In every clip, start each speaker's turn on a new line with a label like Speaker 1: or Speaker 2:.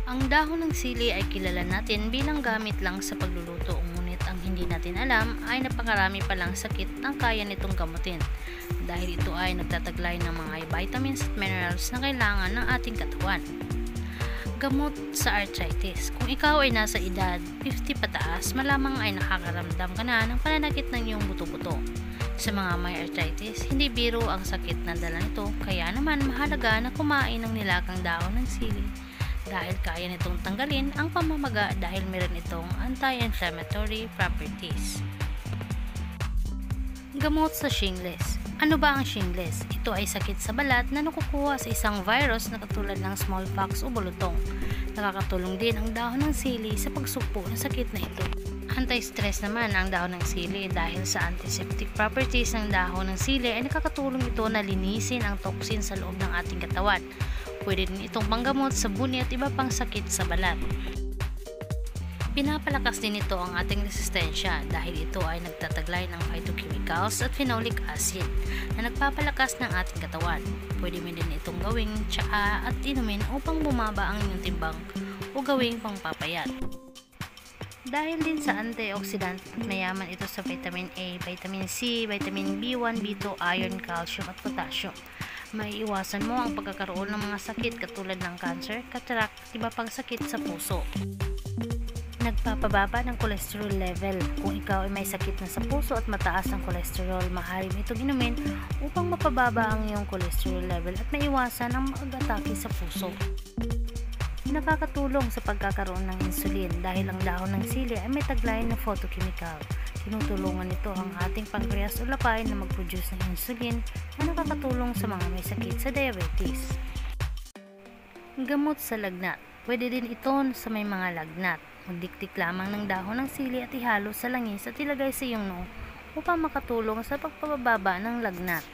Speaker 1: Ang dahon ng sili ay kilala natin bilang gamit lang sa pagluluto, ngunit ang hindi natin alam ay napakarami palang sakit ang kaya nitong gamutin dahil ito ay nagtataglay ng mga vitamins at minerals na kailangan ng ating katawan. Gamot sa arthritis. Kung ikaw ay nasa edad 50 pataas, malamang ay nakakaramdam ka na ng pananakit ng iyong buto-buto. Sa mga may arthritis, hindi biro ang sakit na dala nito, kaya naman mahalaga na kumain ng nilakang dahon ng sili dahil kaya nitong tanggalin ang pamamaga dahil meron itong anti-inflammatory properties. Gamot sa shingles. Ano ba ang shingles? Ito ay sakit sa balat na nakukuha sa isang virus na katulad ng smallpox o bulutong. Nakakatulong din ang dahon ng sili sa pagsugpo ng sakit na ito. Anti-stress naman ang dahon ng sili dahil sa antiseptic properties ng dahon ng sili ay nakakatulong ito na linisin ang toxin sa loob ng ating katawan. Pwede din itong panggamot sa buni at iba pang sakit sa balat. Pinapalakas din ito ang ating resistensya dahil ito ay nagtataglay ng phytochemicals at phenolic acid na nagpapalakas ng ating katawan. Pwede mo din itong gawing tsaa at inumin upang bumaba ang inyong timbang o gawing pangpapayat. Dahil din sa antioxidant, mayaman ito sa vitamin A, vitamin C, vitamin B1, B2, iron, calcium at potassium. Maiiwasan mo ang pagkakaroon ng mga sakit katulad ng cancer, cataract at iba pang sakit sa puso. Nagpapababa ng cholesterol level. Kung ikaw ay may sakit na sa puso at mataas ang cholesterol, maaari mo itong inumin upang mapababa ang iyong cholesterol level at maiwasan ang mag-atake sa puso. Nakakatulong sa pagkakaroon ng insulin dahil ang dahon ng sili ay may taglay na photochemical. Tinutulungan nito ang ating pancreas o lapay na mag-produce ng insulin na nakakatulong sa mga may sakit sa diabetes. Gamot sa lagnat. Pwede din ito sa may mga lagnat. Magdiktik lamang ng dahon ng sili at ihalo sa langis at ilagay sa iyong noo upang makatulong sa pagpapababa ng lagnat.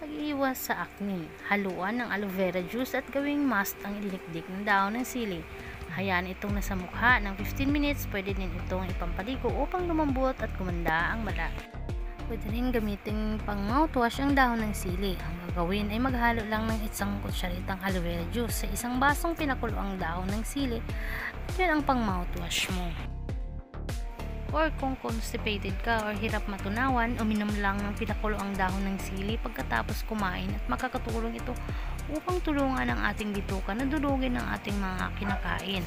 Speaker 1: Pag-iwas sa acne. Haluan ng aloe vera juice at gawing mask ang ilikdik ng dahon ng sili. Hayaan itong nasa mukha ng 15 minutes. Pwede din itong ipampaligo upang lumambot at gumanda ang balat. Pwede rin gamitin pang mouthwash ang dahon ng sili. Ang gagawin ay maghalo lang ng isang kutsaritang aloe vera juice sa isang basong pinakulo ang dahon ng sili. Yan ang pang mouthwash mo. Or kung constipated ka or hirap matunawan, uminom lang ng pinakulo ang dahon ng sili pagkatapos kumain at makakatulong ito upang tulungan ang ating bituka na durugin ang ating mga kinakain.